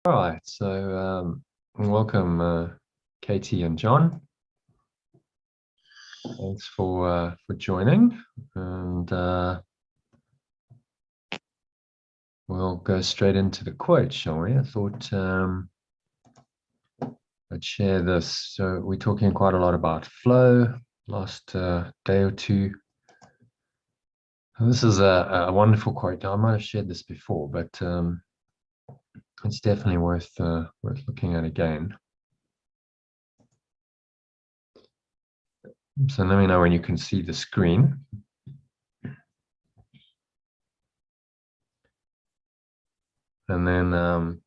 All right, so welcome, Katie and John. Thanks for joining, and we'll go straight into the quote, shall we? I thought I'd share this. So we're talking quite a lot about flow last day or two. And this is a wonderful quote. I might have shared this before, but it's definitely worth looking at again. So let me know when you can see the screen. And then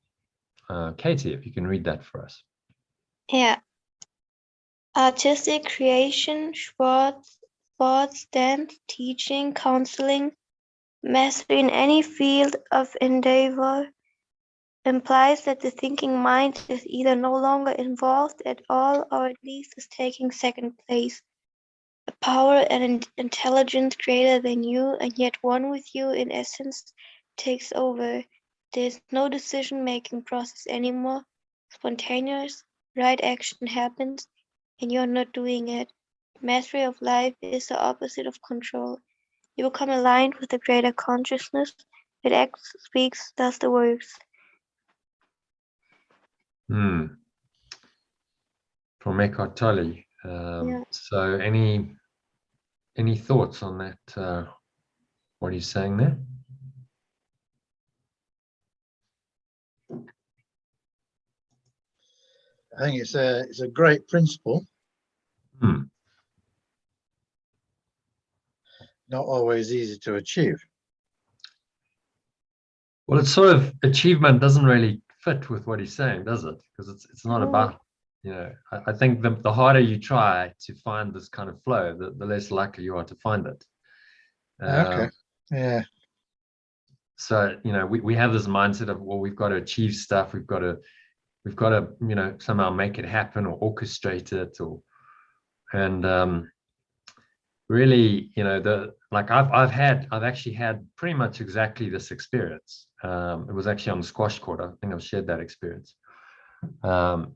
Katie, if you can read that for us. Yeah. Artistic creation, sports, dance, teaching, counseling, mastery in any field of endeavour implies that the thinking mind is either no longer involved at all or at least is taking second place. A power and an intelligence greater than you and yet one with you in essence takes over. There is no decision-making process anymore. Spontaneous, right action happens and you're not doing it. Mastery of life is the opposite of control. You become aligned with the greater consciousness that acts, speaks, does the works. From Eckhart Tolle. Yeah. So any thoughts on that, what he's saying there? I think it's a great principle. Not always easy to achieve. Well, it's sort of achievement doesn't really fit with what he's saying, does it? Because it's not about, you know, I think the harder you try to find this kind of flow, the less likely you are to find it. Okay. Yeah. So, you know, we have this mindset of, well, we've got to achieve stuff, we've got to, you know, somehow make it happen or orchestrate it, and really, you know, I've actually had pretty much exactly this experience. It was actually on the squash court. I think I've shared that experience. That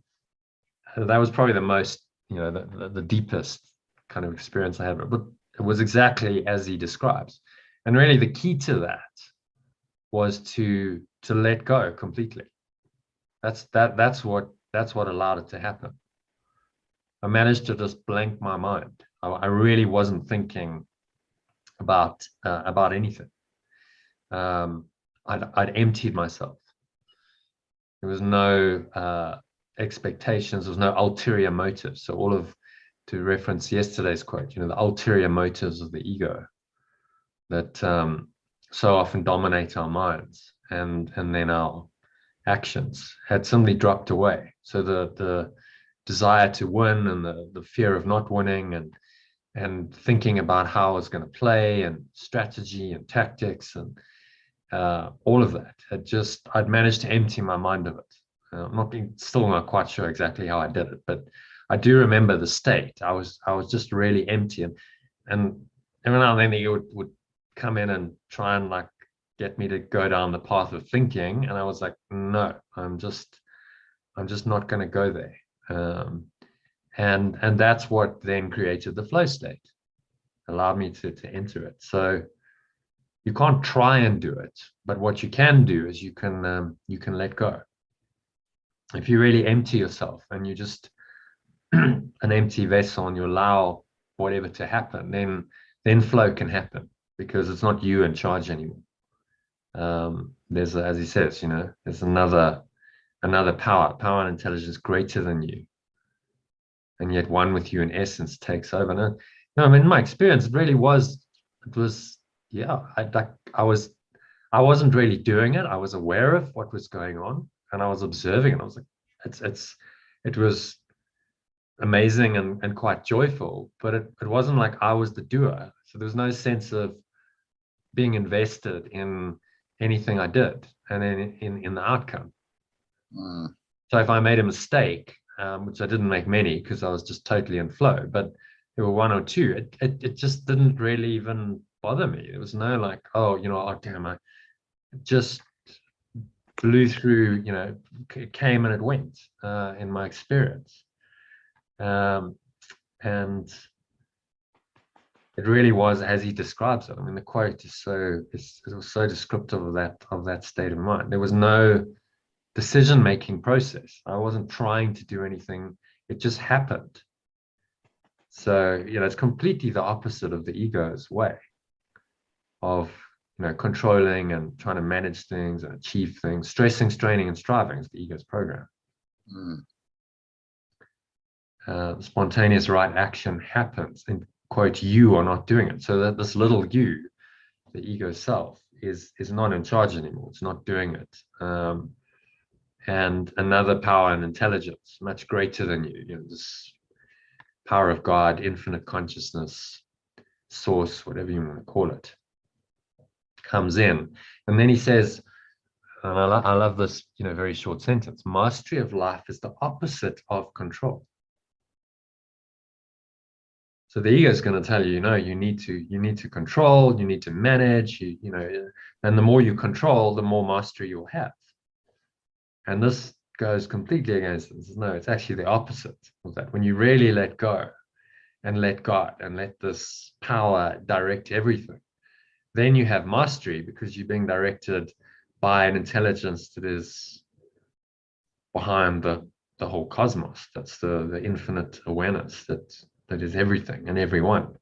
was probably the most, you know, the deepest kind of experience I had, but it was exactly as he describes. And really the key to that was to let go completely. That's what allowed it to happen. I managed to just blank my mind. I really wasn't thinking about anything. I'd emptied myself. There was no expectations. There was no ulterior motives. So to reference yesterday's quote, you know, the ulterior motives of the ego that so often dominate our minds and then our actions had simply dropped away. So the desire to win and the fear of not winning and thinking about how I was going to play and strategy and tactics and all of that I'd managed to empty my mind of it. Still not quite sure exactly how I did it, but I do remember the state. I was just really empty, and every now and then he would come in and try and like get me to go down the path of thinking, and I was like, no, I'm just not going to go there. And that's what then created the flow state, allowed me to enter it. So you can't try and do it, but what you can do is you can let go. If you really empty yourself and you just an empty vessel and you allow whatever to happen, then flow can happen because it's not you in charge anymore. There's as he says, you know, there's another power and intelligence greater than you, and yet one with you in essence takes over. No, I mean, in my experience, it was yeah, I wasn't really doing it. I was aware of what was going on and I was observing it. I was like, it was amazing and quite joyful, but it wasn't like I was the doer. So there was no sense of being invested in anything I did and in the outcome. So if I made a mistake, which I didn't make many because I was just totally in flow, but there were one or two, it just didn't really even bother me. There was no like, oh, you know, oh damn, I just blew through, it came and it went in my experience. And it really was as he describes it. I mean, the quote is so descriptive of that state of mind. There was no decision-making process. I wasn't trying to do anything. It just happened. So, it's completely the opposite of the ego's way of, controlling and trying to manage things and achieve things. Stressing, straining, and striving is the ego's program. Spontaneous right action happens, and quote, you are not doing it. So that this little you, the ego self, is not in charge anymore. It's not doing it. And another power and intelligence, much greater than you, this power of God, infinite consciousness, source, whatever you want to call it, comes in. And then he says, and I love this, very short sentence, mastery of life is the opposite of control. So the ego is going to tell you, you need to control, you need to manage, and the more you control, the more mastery you'll have. And this goes completely against this. No, it's actually the opposite of that. When you really let go and let God and let this power direct everything, then you have mastery, because you're being directed by an intelligence that is behind the whole cosmos. That's the infinite awareness that is everything and everyone.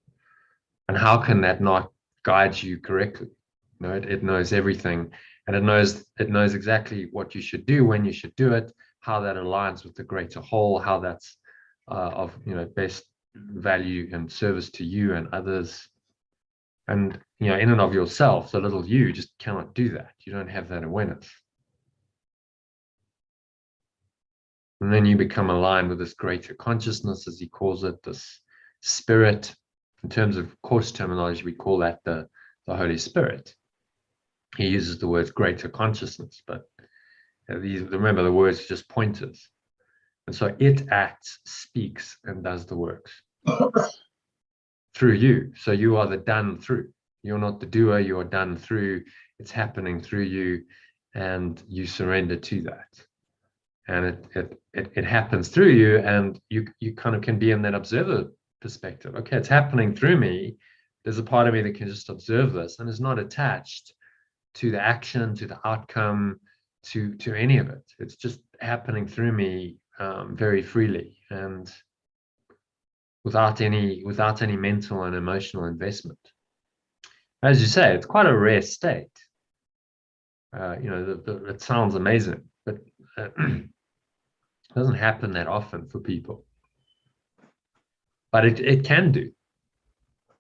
And how can that not guide you correctly? It knows everything, and it knows exactly what you should do, when you should do it, how that aligns with the greater whole, how that's of best value and service to you and others. And in and of yourself, the little you just cannot do that. You don't have that awareness. And then you become aligned with this greater consciousness, as he calls it, this spirit. In terms of course terminology, we call that the Holy Spirit. He uses the words greater consciousness, but remember, the words are just pointers. And so it acts, speaks, and does the works through you. So you are the done through. You're not the doer, you're done through. It's happening through you, and you surrender to that. And it happens through you, and you kind of can be in that observer perspective. Okay, it's happening through me. There's a part of me that can just observe this and is not attached to the action, to the outcome, to any of it. It's just happening through me very freely and without any mental and emotional investment. As you say, it's quite a rare state. It sounds amazing, but it doesn't happen that often for people. But it can do,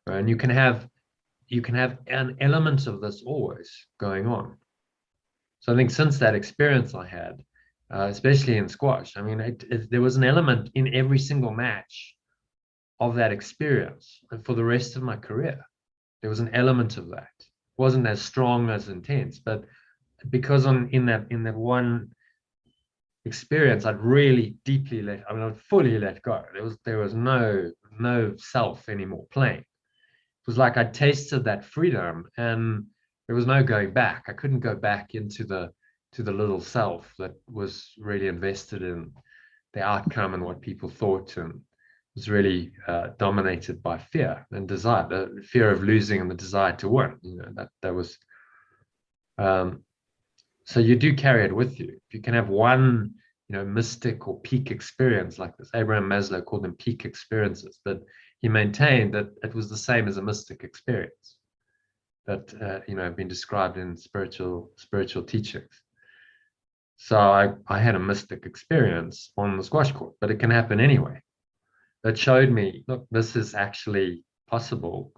and you can have an element of this always going on. So I think since that experience I had, especially in squash, I mean, there was an element in every single match of that experience, and for the rest of my career, there was an element of that. It wasn't as strong, as intense, but because in that one experience, I'd really deeply I'd fully let go. There was no self anymore playing. It was like I tasted that freedom, and there was no going back. I couldn't go back into the little self that was really invested in the outcome and what people thought, and was really dominated by fear and desire, the fear of losing and the desire to win. That was. So you do carry it with you. If you can have one, mystic or peak experience like this. Abraham Maslow called them peak experiences, but he maintained that it was the same as a mystic experience that have been described in spiritual teachings. So I had a mystic experience on the squash court, but it can happen anyway. That showed me, look, this is actually possible,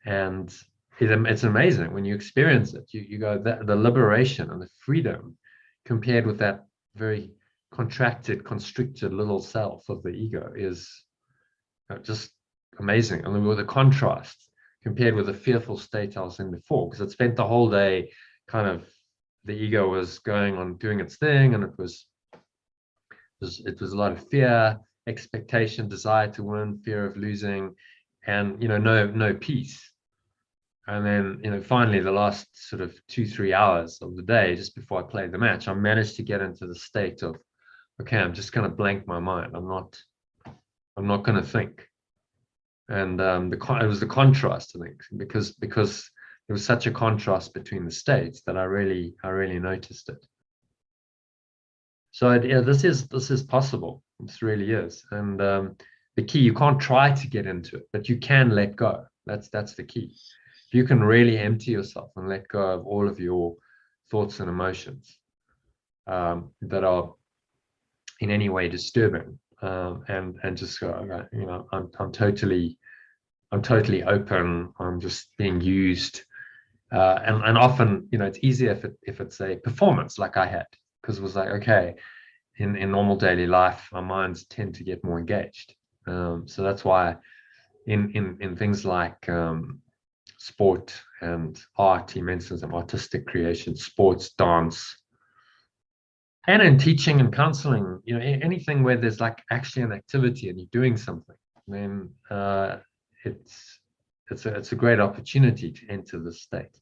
and it's amazing when you experience it. You go, the liberation and the freedom compared with that very contracted, constricted little self of the ego is just amazing. And with the contrast compared with the fearful state I was in before, because I'd spent the whole day kind of, the ego was going on doing its thing, and it was a lot of fear, expectation, desire to win, fear of losing, and no peace. And then, finally, the last sort of 2-3 hours of the day, just before I played the match, I managed to get into the state of, okay, I'm just going to blank my mind. I'm not going to think. And it was the contrast, I think, because there was such a contrast between the states that I really noticed it. So yeah, this is possible. This really is. And the key, you can't try to get into it, but you can let go. That's the key. If you can really empty yourself and let go of all of your thoughts and emotions that are in any way disturbing, and just go, okay, I'm totally open. I'm just being used, and often, it's easier if it's a performance like I had, because it was like, okay, in normal daily life, our minds tend to get more engaged. So that's why in things like sport and art, he mentions some artistic creation, sports, dance, and in teaching and counseling, anything where there's like actually an activity and you're doing something, then it's a great opportunity to enter this state,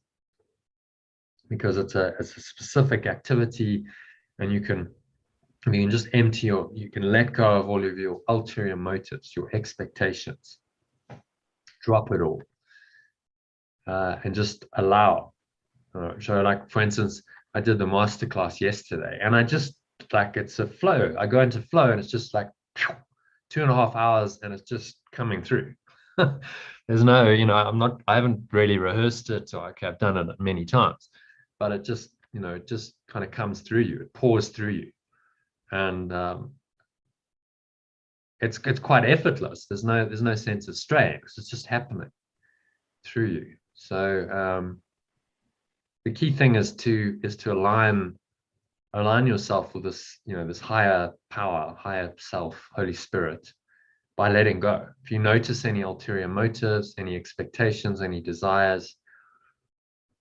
because it's a specific activity, and you can just you can let go of all of your ulterior motives, your expectations, drop it all, and just allow. So, like, for instance, I did the masterclass yesterday, and I just, like, it's a flow. I go into flow, and it's just like 2.5 hours, and it's just coming through. There's no, I haven't really rehearsed it, or okay, I've done it many times, but it just, it just kind of comes through you. It pours through you. And it's quite effortless. There's no sense of strain, because it's just happening through you. So the key thing is to align yourself with this, this higher power, higher self, Holy Spirit, by letting go. If you notice any ulterior motives, any expectations, any desires,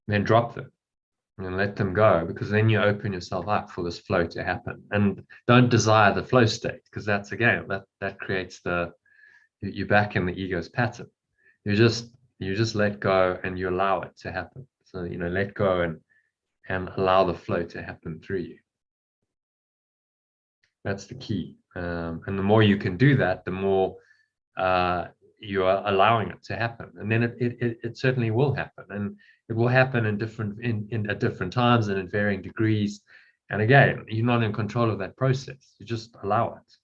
then drop them and let them go, because then you open yourself up for this flow to happen. And don't desire the flow state, because that's, again, that creates you're back in the ego's pattern. You just let go and you allow it to happen. So, let go and allow the flow to happen through you. That's the key. And the more you can do that, the more you are allowing it to happen. And then it certainly will happen. And it will happen at different times and in varying degrees. And again, you're not in control of that process. You just allow it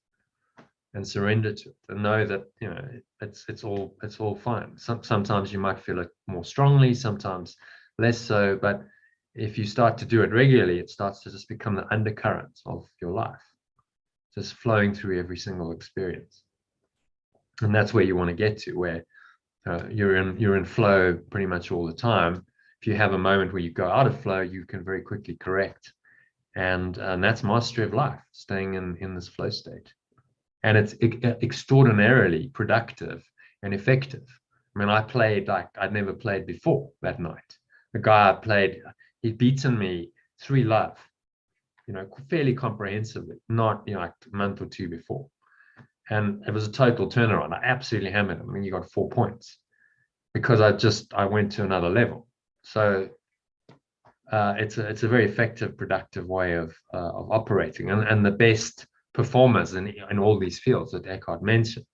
and surrender to it, and know that, it's all fine. Sometimes you might feel it more strongly, sometimes less so. But if you start to do it regularly, it starts to just become the undercurrent of your life, just flowing through every single experience. And that's where you want to get to, where you're in flow pretty much all the time. If you have a moment where you go out of flow, you can very quickly correct. And that's mastery of life, staying in this flow state. And it's extraordinarily productive and effective. I mean, I played like I'd never played before that night. The guy I played, he'd beaten me 3-love, fairly comprehensively, not, like a month or two before. And it was a total turnaround. I absolutely hammered him. I mean, you got 4 points, because I went to another level. So it's a very effective, productive way of operating. And the best performers in all these fields that Eckhart mentions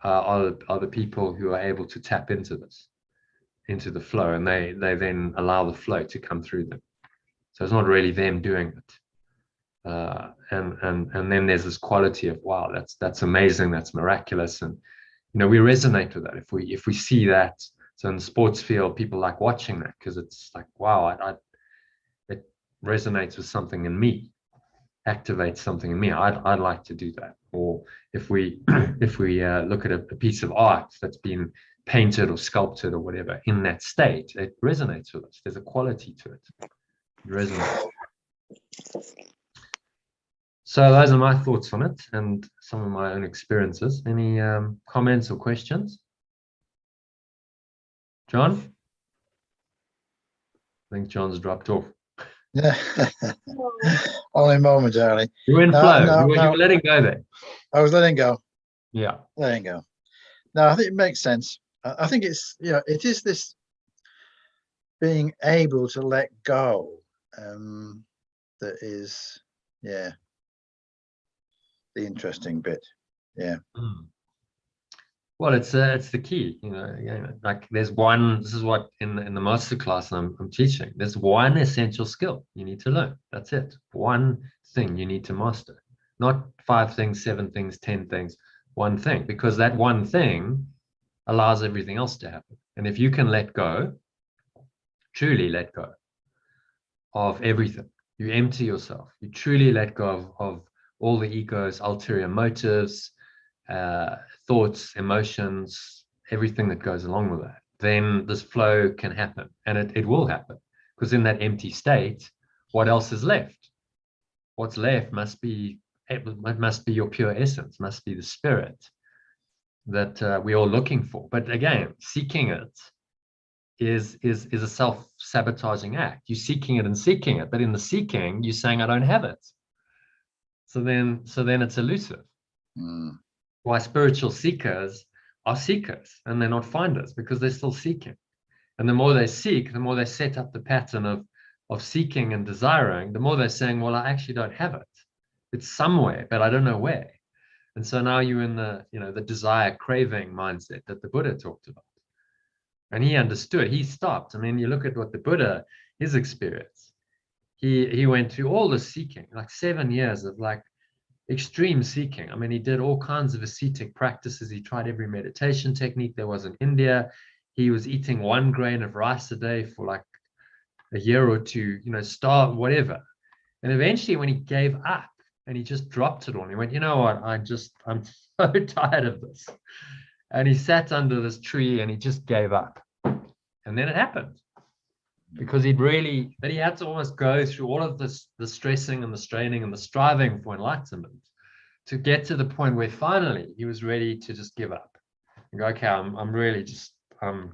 are the people who are able to tap into the flow, and they then allow the flow to come through them. So it's not really them doing it. And then there's this quality of, wow, that's amazing, that's miraculous, and we resonate with that if we see that. So in the sports field, people like watching that, because it's like, wow, it resonates with something in me, activates something in me. I'd like to do that. Or if we look at a piece of art that's been painted or sculpted or whatever, in that state, it resonates with us. There's a quality to it. It resonates. So those are my thoughts on it and some of my own experiences. Any comments or questions? John? I think John's dropped off. Yeah. Only momentarily. You were in flow. You were letting go there. I was letting go. Yeah. Letting go. No, I think it makes sense. I think it's, it is this being able to let go. That is, yeah, the interesting bit. Yeah. Mm. Well, it's the key, again, like there's one, this is what in the masterclass I'm teaching, there's one essential skill you need to learn. That's it. One thing you need to master, not 5 things, 7 things, 10 things, one thing, because that one thing allows everything else to happen. And if you can let go, truly let go of everything, you empty yourself, you truly let go of all the ego's ulterior motives, thoughts, emotions, everything that goes along with that, then this flow can happen, and it will happen, because in that empty state, what else is left? What's left must be, it must be your pure essence, must be the spirit that we're all looking for. But again, seeking it is a self-sabotaging act. You're seeking it and seeking it, but in the seeking, you're saying, I don't have it. So then it's elusive. Mm. Why spiritual seekers are seekers and they're not finders, because they're still seeking. And the more they seek, the more they set up the pattern of seeking and desiring, the more they're saying, well, I actually don't have it. It's somewhere, but I don't know where. And so now you're in the desire craving mindset that the Buddha talked about. And he understood, he stopped. I mean, you look at what the Buddha, his experience, he went through all the seeking, like 7 years of like extreme seeking. I mean, he did all kinds of ascetic practices. He tried every meditation technique there was in India. He was eating 1 grain of rice a day for like a year or two, starve, whatever. And eventually when he gave up and he just dropped it all, he went, you know what, I'm so tired of this. And he sat under this tree and he just gave up. And then it happened. Because he had to almost go through all of this, the stressing and the straining and the striving for enlightenment to get to the point where finally he was ready to just give up and go, okay, I'm really just, in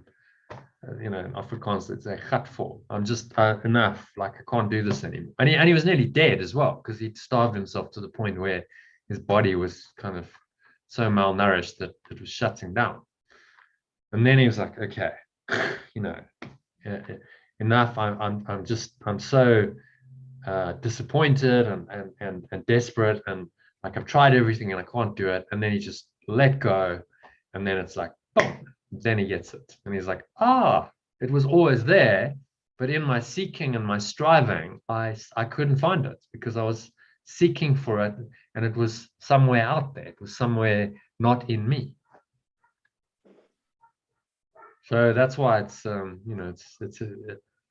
Afrikaans it's a gatful. I'm just enough, like I can't do this anymore. And he was nearly dead as well, because he'd starved himself to the point where his body was kind of so malnourished that it was shutting down. And then he was like, okay, enough. I'm so disappointed and desperate, and like I've tried everything and I can't do it. And then he just let go, and then it's like boom, then he gets it, and he's like, it was always there, but in my seeking and my striving, I couldn't find it, because I was seeking for it and it was somewhere out there, it was somewhere not in me. So that's why it's it's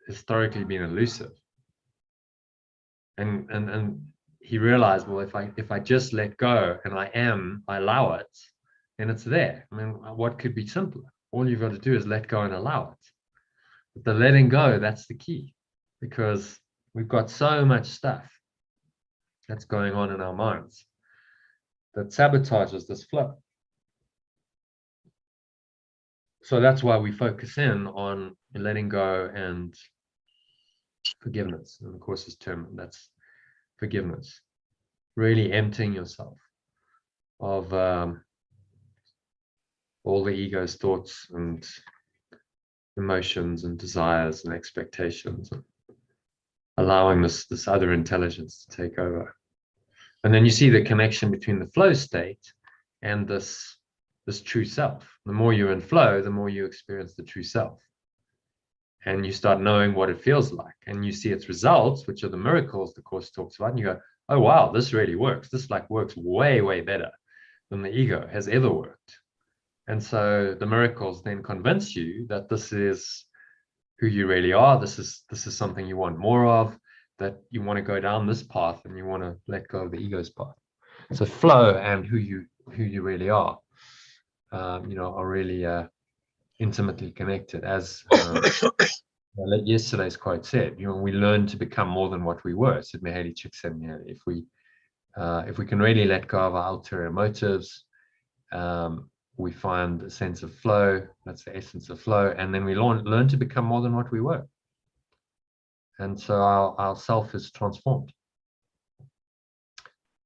historically been elusive. And he realized, well, if I just let go and I allow it, then it's there. I mean, what could be simpler? All you've got to do is let go and allow it. But the letting go, that's the key, because we've got so much stuff that's going on in our minds that sabotages this flow. So that's why we focus in on letting go and forgiveness. And of course, this term, that's forgiveness. Really emptying yourself of all the ego's thoughts and emotions and desires and expectations, and allowing this other intelligence to take over. And then you see the connection between the flow state and this true self. The more you're in flow, the more you experience the true self. And you start knowing what it feels like. And you see its results, which are the miracles the Course talks about. And you go, oh, wow, this really works. This like works way, way better than the ego has ever worked. And so the miracles then convince you that this is who you really are. This is something you want more of, that you want to go down this path and you want to let go of the ego's path. So flow and who you really are, are really intimately connected. As yesterday's quote said, we learn to become more than what we were. Said Mihaly Csikszentmihalyi. If we can really let go of our ulterior motives, we find a sense of flow. That's the essence of flow, and then we learn to become more than what we were. And so our self is transformed.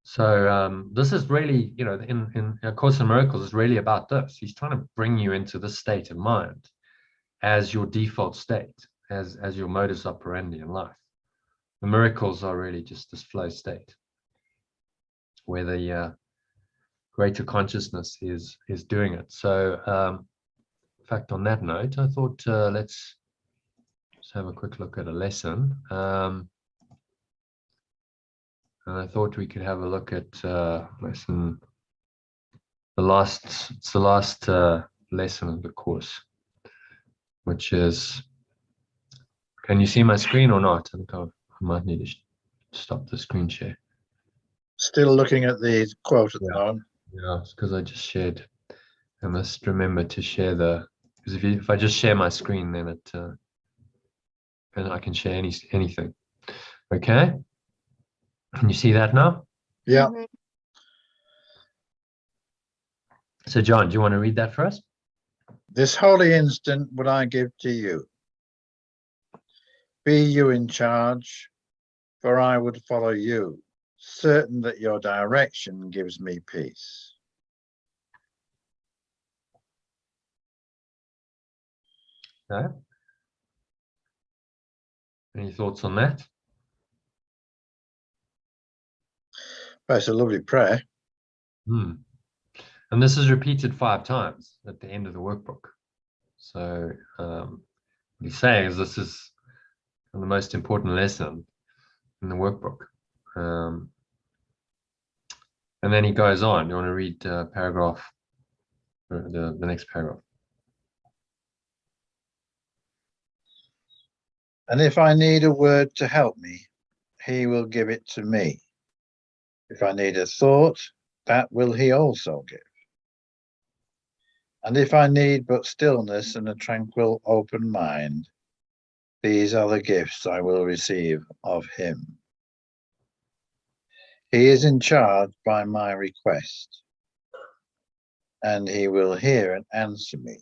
So this is really, in A Course in Miracles is really about this. He's trying to bring you into this state of mind as your default state. as your modus operandi in life. The miracles are really just this flow state where the greater consciousness is doing it. So in fact, on that note, I thought let's have a quick look at a lesson. And I thought we could have a look at lesson, it's the last lesson of the course, which is, can you see my screen or not? I think I might need to stop the screen share. Still looking at the quote at the Yeah. moment. Yeah, it's because I just shared. I must remember to share because if I just share my screen, then and I can share anything. Okay. Can you see that now? Yeah. Mhm. So John, do you want to read that for us? This holy instant would I give to you. Be you in charge, for I would follow you, certain that your direction gives me peace. Okay. Any thoughts on that? That's a lovely prayer. And this is repeated 5 times at the end of the workbook. So what he's saying is this is the most important lesson in the workbook. And then he goes on. You want to read paragraph, the next paragraph? And if I need a word to help me, he will give it to me. If I need a thought, that will he also give. And if I need but stillness and a tranquil, open mind, these are the gifts I will receive of him. He is in charge by my request, and he will hear and answer me,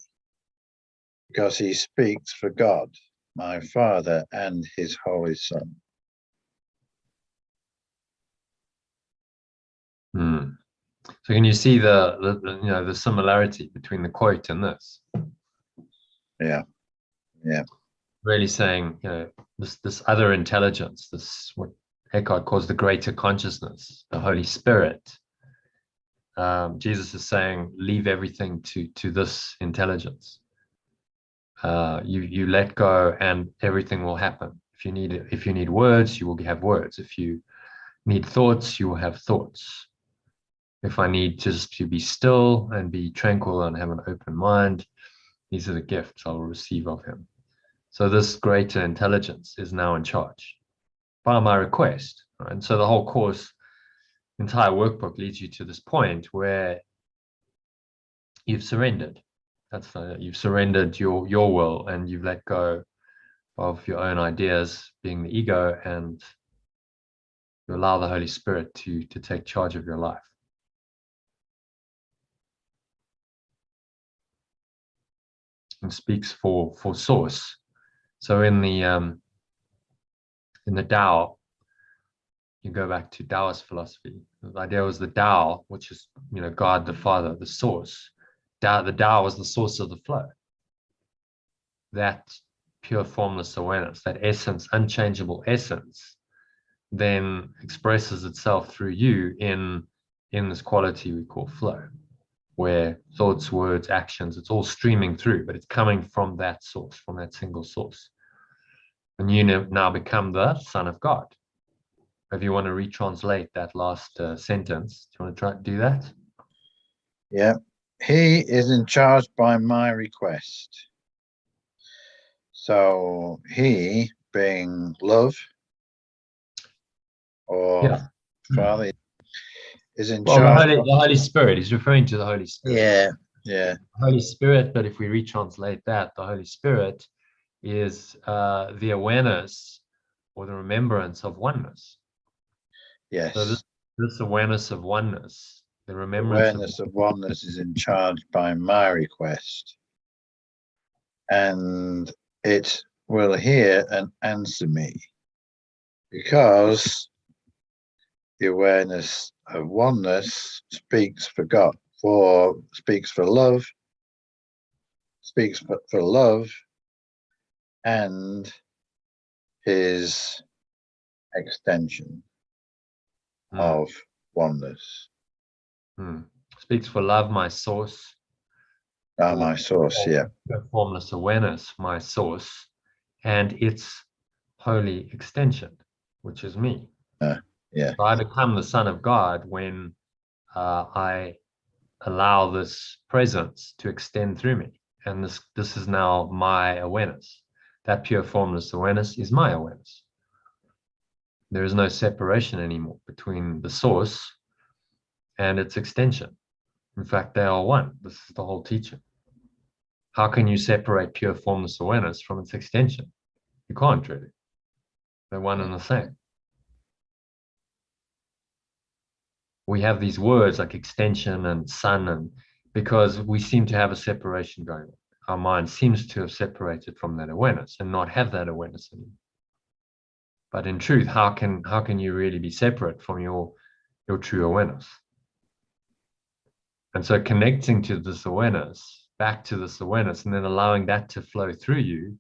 because he speaks for God, my Father, and his Holy Son. So can you see the similarity between the quote and this? Yeah. Really saying, this other intelligence, this what Eckhart calls the greater consciousness, the Holy Spirit. Jesus is saying, leave everything to this intelligence. You let go, and everything will happen. If you need words, you will have words. If you need thoughts, you will have thoughts. If I need just to be still and be tranquil and have an open mind, these are the gifts I will receive of him. So this greater intelligence is now in charge by my request. And so the whole course, entire workbook leads you to this point where you've surrendered. You've surrendered your will, and you've let go of your own ideas, being the ego, and you allow the Holy Spirit to take charge of your life. And speaks for source. So in the Tao, you go back to Taoist philosophy. The idea was the Tao, which is God the Father, the source. The Tao was the source of the flow. That pure formless awareness, that essence, unchangeable essence, then expresses itself through you in this quality we call flow, where thoughts, words, actions, it's all streaming through, but it's coming from that source, from that single source. And you now become the Son of God. If you want to retranslate that last sentence, do you want to try to do that? Yeah. He is in charge by my request. So he, being love, or Father, is in charge. The Holy Spirit. He's referring to the Holy Spirit. Yeah. Holy Spirit, but if we retranslate that, the Holy Spirit is the awareness or the remembrance of oneness. Yes. So this awareness of oneness, the remembrance of oneness is in charge by my request, and it will hear and answer me, because the awareness of oneness speaks for God, speaks for love, and his extension of oneness. Speaks for love, my source. My source, yeah. Formless awareness, my source, and its holy extension, which is me. Yeah. So I become the Son of God when I allow this presence to extend through me. And this is now my awareness. That pure formless awareness is my awareness. There is no separation anymore between the source and its extension. In fact, they are one. This is the whole teaching. How can you separate pure formless awareness from its extension? You can't really. They're one and the same. We have these words like extension and sun, and because we seem to have a separation going on. Our mind seems to have separated from that awareness and not have that awareness anymore. But in truth, how can you really be separate from your true awareness? And so connecting to this awareness, back to this awareness, and then allowing that to flow through you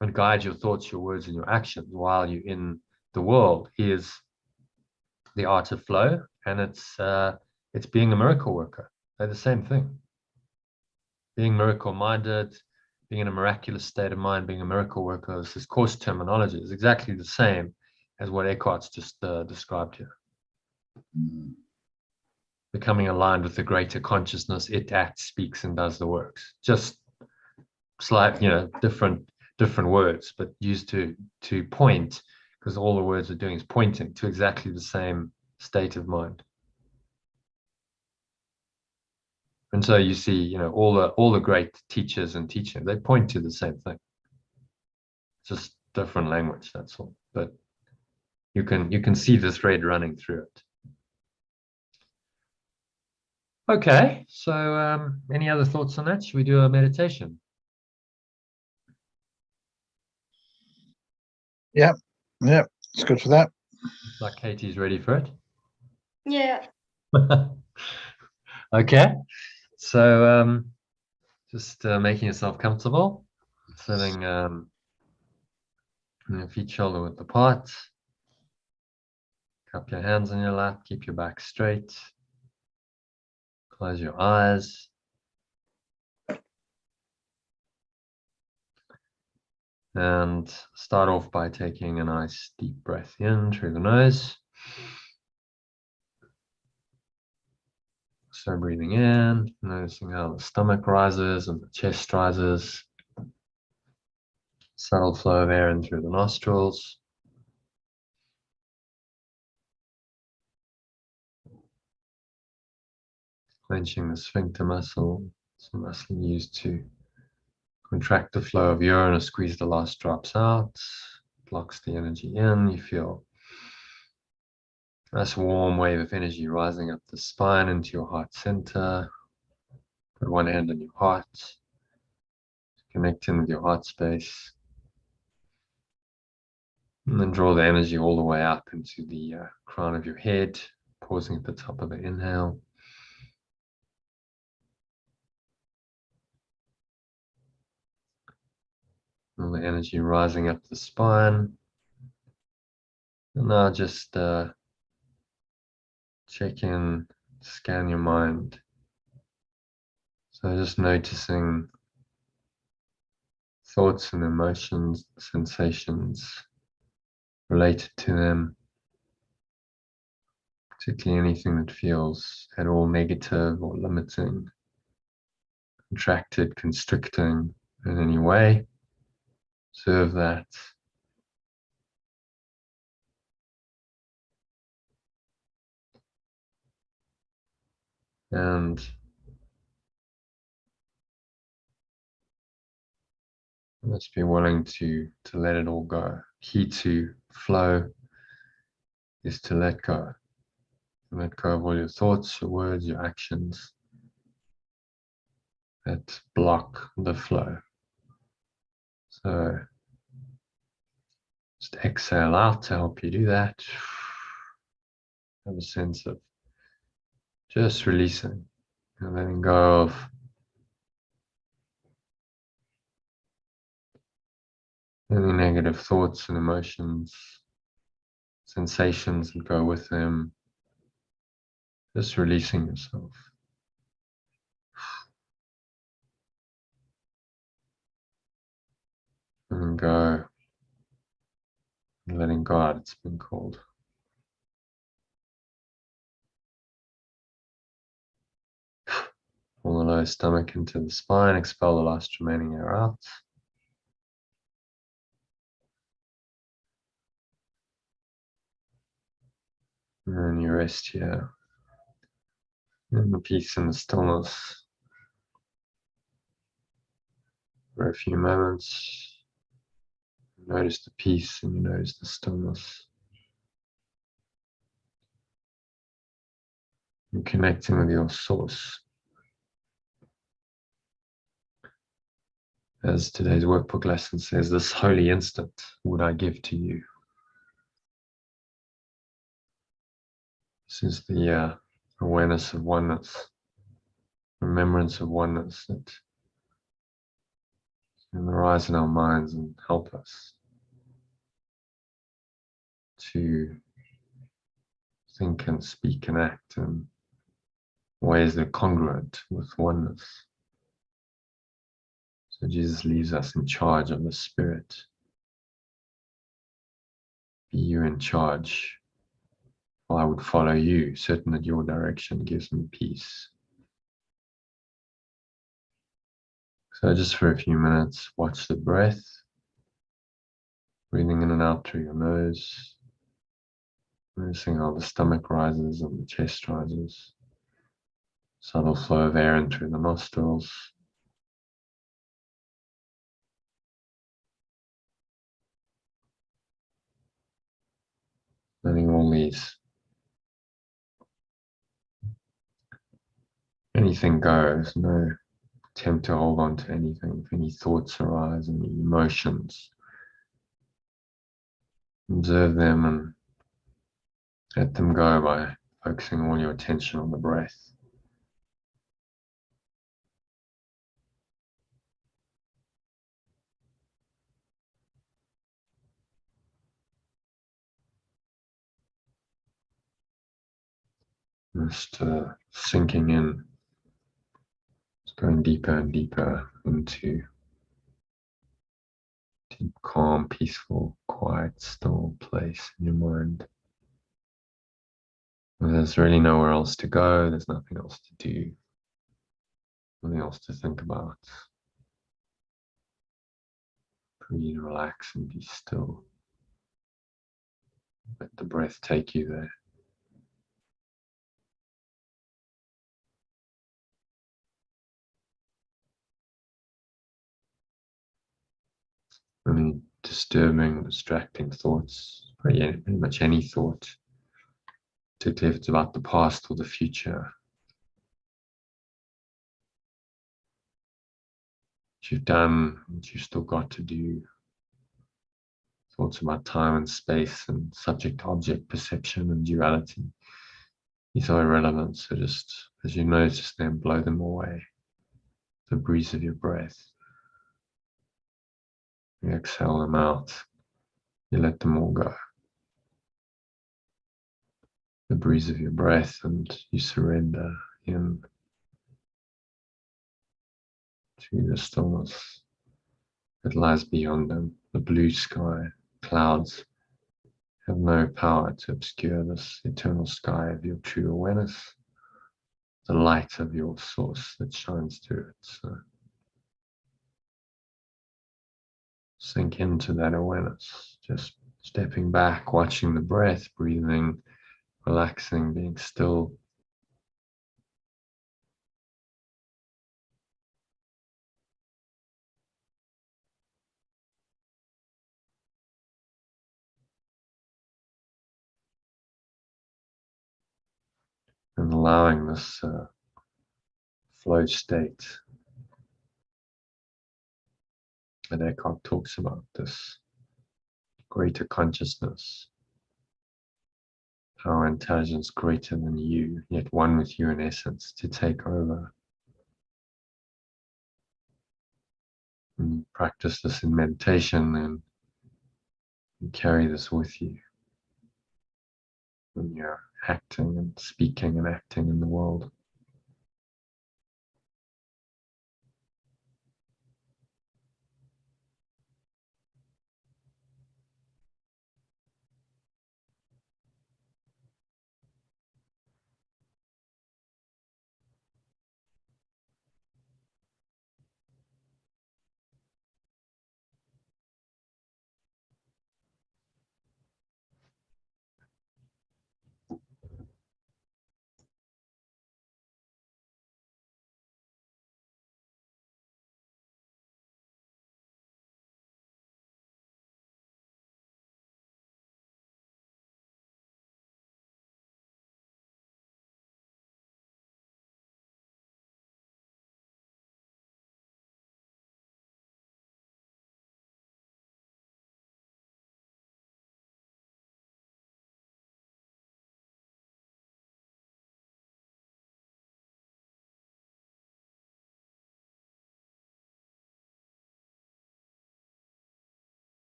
and guide your thoughts, your words, and your actions while you're in the world is the art of flow. And it's being a miracle worker. They're the same thing. Being miracle-minded, being in a miraculous state of mind, being a miracle worker, this course terminology is exactly the same as what Eckhart's just described here. Becoming aligned with the greater consciousness, it acts, speaks, and does the works. Just slight, different words, but used to point, because all the words are doing is pointing to exactly the same state of mind. And so you see, all the great teachers and teaching, they point to the same thing. Just different language, that's all. But you can see the thread running through it. Okay, so any other thoughts on that? Should we do a meditation? Yeah, it's good for that. Looks like Katie's ready for it. Yeah. Okay, so just making yourself comfortable, sitting your feet shoulder width apart. Cup your hands on your lap, keep your back straight. Close your eyes. And start off by taking a nice deep breath in through the nose. So breathing in, noticing how the stomach rises and the chest rises. Subtle flow of air in through the nostrils. Clenching the sphincter muscle. It's a muscle used to contract the flow of urine or squeeze the last drops out. Blocks the energy in. You feel a nice warm wave of energy rising up the spine into your heart center. Put one hand on your heart. Connect in with your heart space. And then draw the energy all the way up into the crown of your head, pausing at the top of the inhale. All the energy rising up the spine. And now just check in, scan your mind. So just noticing thoughts and emotions, sensations related to them, particularly anything that feels at all negative or limiting, contracted, constricting in any way. Observe that. And let's be willing to let it all go. Key to flow is to let go. Let go of all your thoughts, your words, your actions that block the flow. So just exhale out to help you do that. Have a sense of just releasing and letting go of Any negative thoughts and emotions, sensations that go with them, just releasing yourself. Letting go, letting God, it's been called. Pull the lower stomach into the spine, expel the last remaining air out. And then you rest here in the peace and the stillness for a few moments. Notice the peace and you notice the stillness. You're connecting with your source. As today's workbook lesson says, this holy instant would I give to you. This is the awareness of oneness, remembrance of oneness that can arise in our minds and help us to think and speak and act in ways that are congruent with oneness. So Jesus leaves us in charge of the Spirit. Be you in charge, or I would follow you, certain that your direction gives me peace. So just for a few minutes, watch the breath, breathing in and out through your nose, noticing how the stomach rises and the chest rises, subtle flow of air in through the nostrils. Letting all these, anything goes, no attempt to hold on to anything. If any thoughts arise, any emotions, observe them and let them go by focusing all your attention on the breath. Just sinking in, just going deeper and deeper into deep, calm, peaceful, quiet, still place in your mind. There's really nowhere else to go, there's nothing else to do, nothing else to think about. Breathe, relax, and be still. Let the breath take you there. Any disturbing, distracting thoughts, pretty much any thought, particularly if it's about the past or the future, what you've done, what you've still got to do, thoughts about time and space and subject-object perception and duality. These are irrelevant, so just as you notice them, blow them away. The breeze of your breath. You exhale them out. You let them all go. The breeze of your breath, and you surrender in to the stillness that lies beyond them. The blue sky, clouds have no power to obscure this eternal sky of your true awareness, the light of your source that shines through it. So sink into that awareness, just stepping back, watching the breath, breathing, relaxing, being still. And allowing this flow state that Eckhart talks about, this greater consciousness, power, intelligence greater than you, yet one with you in essence, to take over. And practice this in meditation, and You carry this with you when you're acting and speaking and acting in the world.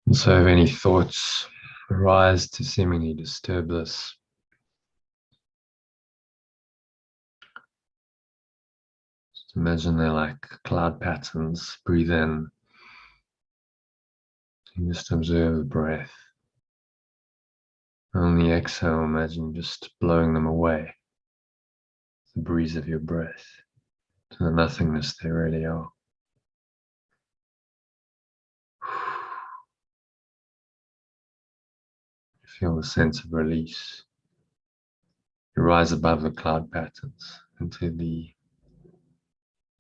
And so if any thoughts arise to seemingly disturb this, just imagine they're like cloud patterns. Breathe in and just observe the breath. On the exhale, imagine just blowing them away, the breeze of your breath, to the nothingness they really are. You feel the sense of release. You rise above the cloud patterns into the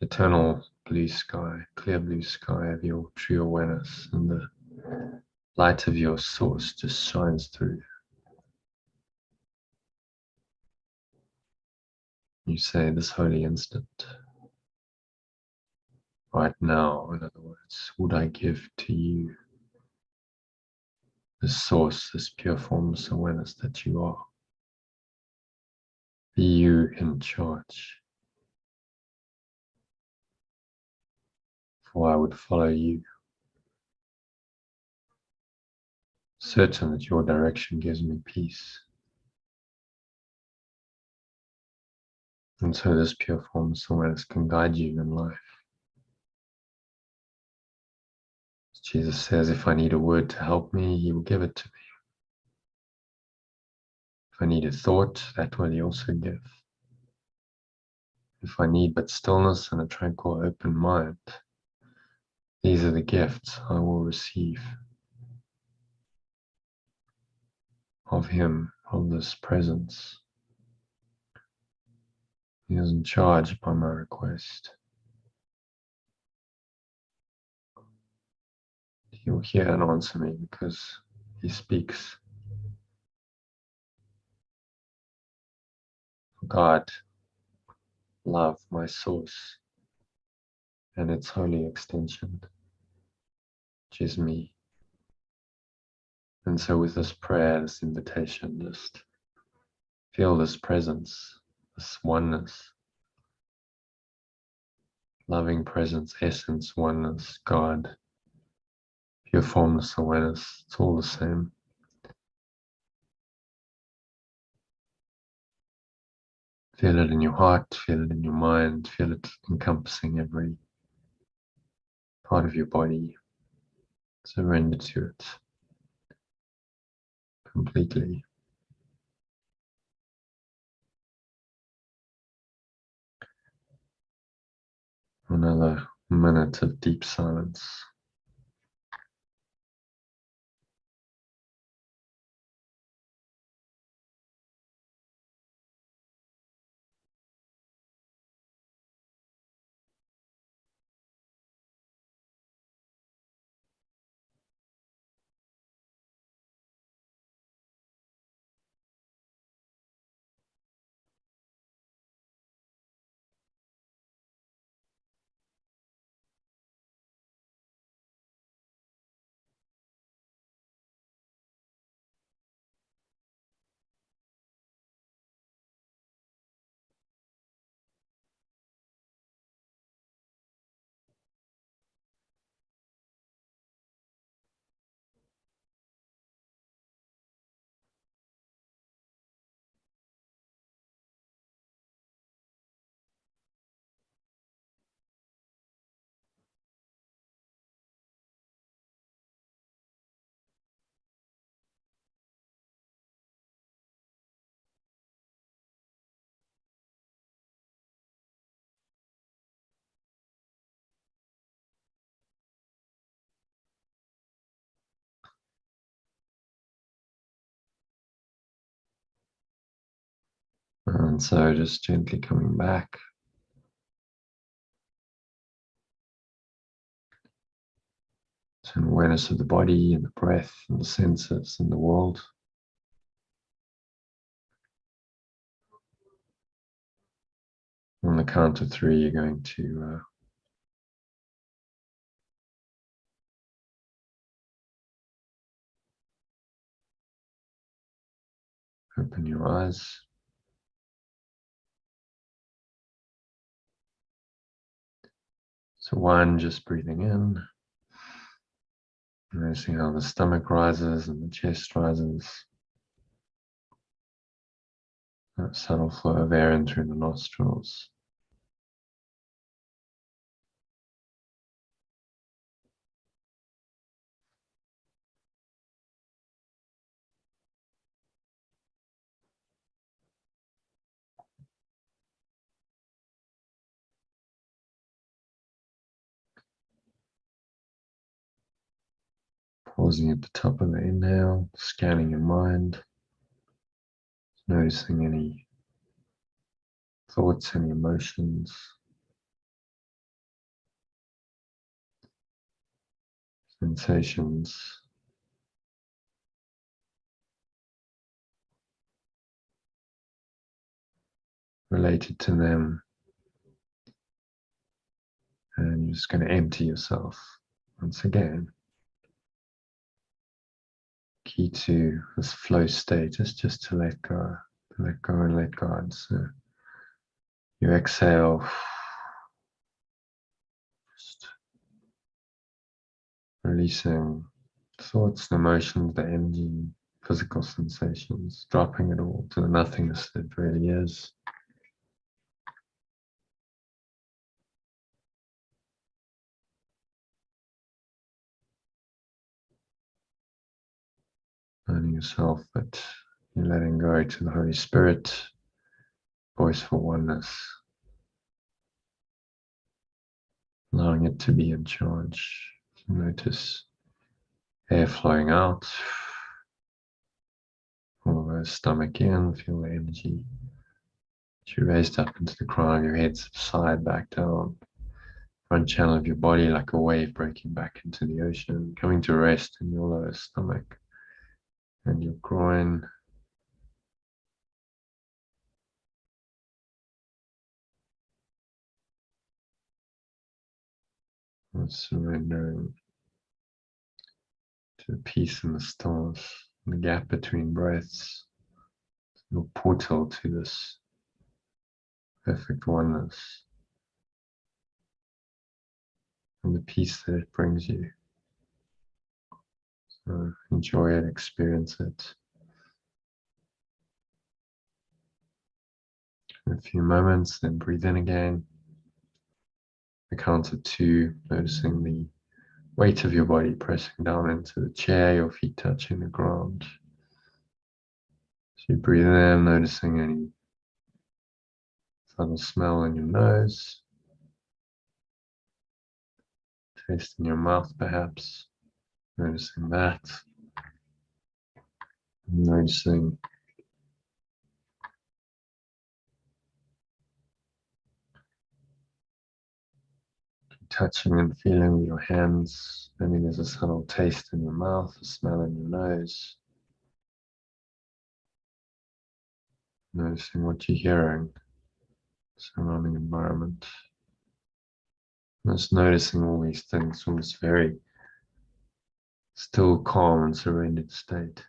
eternal blue sky, clear blue sky of your true awareness, and the light of your source just shines through. You say, this holy instant, right now, in other words, would I give to you this source, this pure formless awareness that you are. Be you in charge. For I would follow you, certain that your direction gives me peace. And so this pure formless awareness can guide you in life. Jesus says, if I need a word to help me, he will give it to me. If I need a thought, that will he also give. If I need but stillness and a tranquil open mind, these are the gifts I will receive of him, of this presence. He is in charge by my request. He will hear and answer me because he speaks. God, love, my source, and its holy extension, which is me. And so with this prayer, this invitation, just feel this presence, this oneness. loving presence, essence, oneness, God, pure formless awareness. It's all the same. Feel it in your heart, feel it in your mind, feel it encompassing every part of your body. Surrender to it completely. Another minute of deep silence. And so just gently coming back. To an awareness of the body and the breath and the senses and the world. On the count of 3, you're going to open your eyes. So 1, just breathing in. Noticing how the stomach rises and the chest rises. That subtle flow of air in through the nostrils. Pausing at the top of the inhale, scanning your mind, noticing any thoughts, any emotions, sensations, related to them. And you're just going to empty yourself once again. Key to this flow state is just to let go and let God. So you exhale, just releasing thoughts, emotions, the energy, physical sensations, dropping it all to the nothingness that it really is. Learning yourself that you're letting go to the Holy Spirit, voice for oneness, allowing it to be in charge. Notice air flowing out, all the stomach in, feel the energy. As you raised up into the crown of your head, subside back down. Front channel of your body like a wave breaking back into the ocean, coming to rest in your lower stomach and your groin. And surrendering to the peace and the stillness, the gap between breaths, your portal to this perfect oneness. and the peace that it brings you. So enjoy it, experience it. In a few moments, then breathe in again. I count to 2, noticing the weight of your body pressing down into the chair, your feet touching the ground. So you breathe in, noticing any subtle smell in your nose, taste in your mouth perhaps, noticing that. Noticing touching and feeling with your hands. Maybe there's a subtle taste in your mouth, a smell in your nose. Noticing what you're hearing, surrounding environment. Just noticing all these things from this very still, calm, and surrendered state.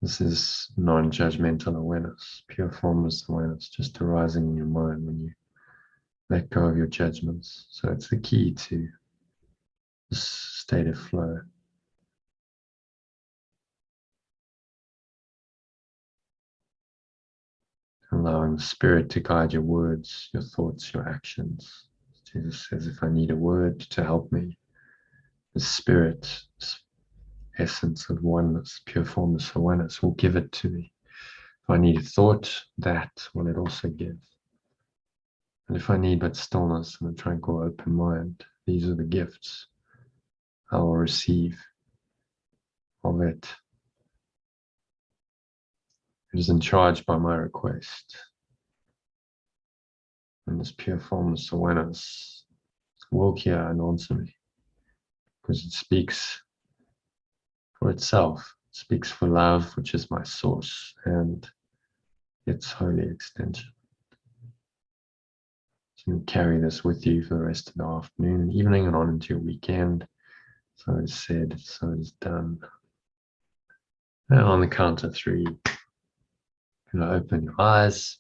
This is non-judgmental awareness, pure formless awareness, just arising in your mind when you let go of your judgments. So it's the key to this state of flow. Allowing the Spirit to guide your words, your thoughts, your actions. Jesus says, if I need a word to help me, the Spirit, this essence of oneness, pure formless awareness, will give it to me. If I need a thought, that will it also give. And if I need but stillness and a tranquil open mind, these are the gifts I will receive of it. It is in charge by my request. And this pure formless awareness will hear and answer me, because it speaks for itself. It speaks for love, which is my source, and its holy extension. So you carry this with you for the rest of the afternoon and evening and on into your weekend. So it is said, so it is done. And on the count of 3, you can open your eyes.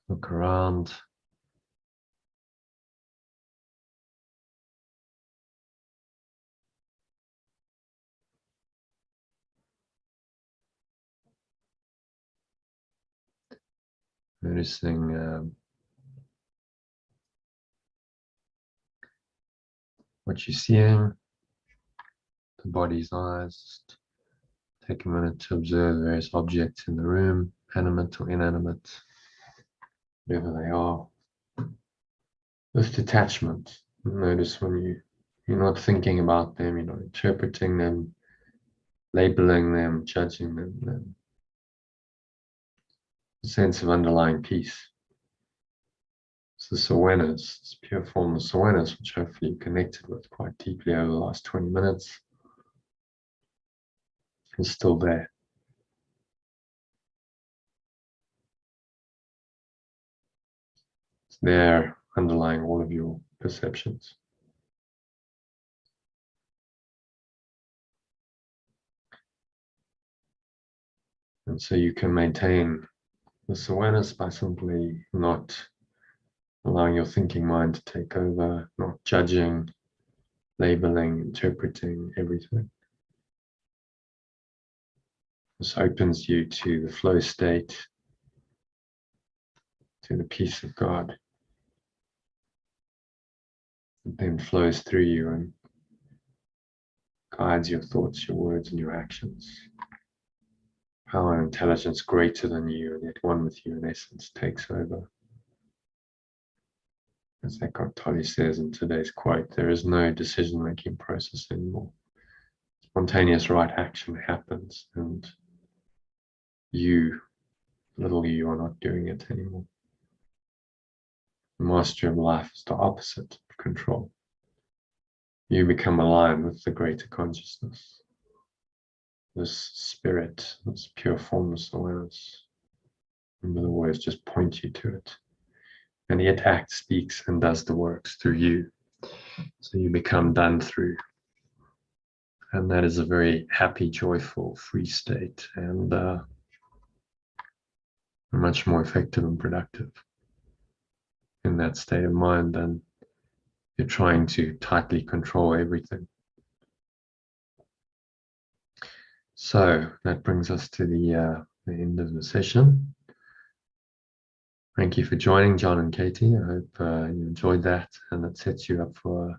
Look around. Noticing what you're seeing, the body's eyes. Take a minute to observe various objects in the room, animate or inanimate, whatever they are. With detachment, notice when you're not thinking about them, you're not interpreting them, labeling them, judging them. A sense of underlying peace. It's this awareness, this pure formless awareness, which hopefully you connected with quite deeply over the last 20 minutes, is still there. It's there underlying all of your perceptions. And so you can maintain this awareness by simply not allowing your thinking mind to take over, not judging, labeling, interpreting everything. This opens you to the flow state, to the peace of God. It then flows through you and guides your thoughts, your words, and your actions. Power and intelligence greater than you, and yet one with you in essence, takes over. As Eckhart Tolle says in today's quote, there is no decision-making process anymore. Spontaneous right action happens, and you, little you, are not doing it anymore. The mastery of life is the opposite of control. you become aligned with the greater consciousness, this spirit, this pure formless awareness. Remember, the words just point you to it. And it acts, speaks, and does the works through you. So you become done through. And that is a very happy, joyful, free state, and much more effective and productive in that state of mind than you're trying to tightly control everything. So that brings us to the end of the session. Thank you for joining, John and Katie. I hope you enjoyed that, and it sets you up for a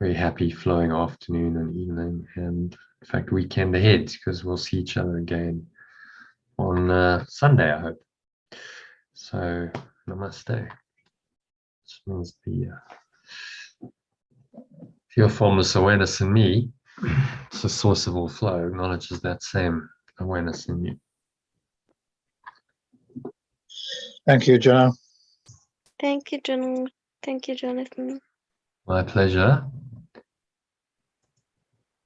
very happy flowing afternoon and evening, and in fact weekend ahead, because we'll see each other again on Sunday, I hope. So namaste. Which means the pure formless awareness in me, it's the source of all flow, acknowledges that same awareness in you. Thank you, John. Thank you, Jonathan. My pleasure.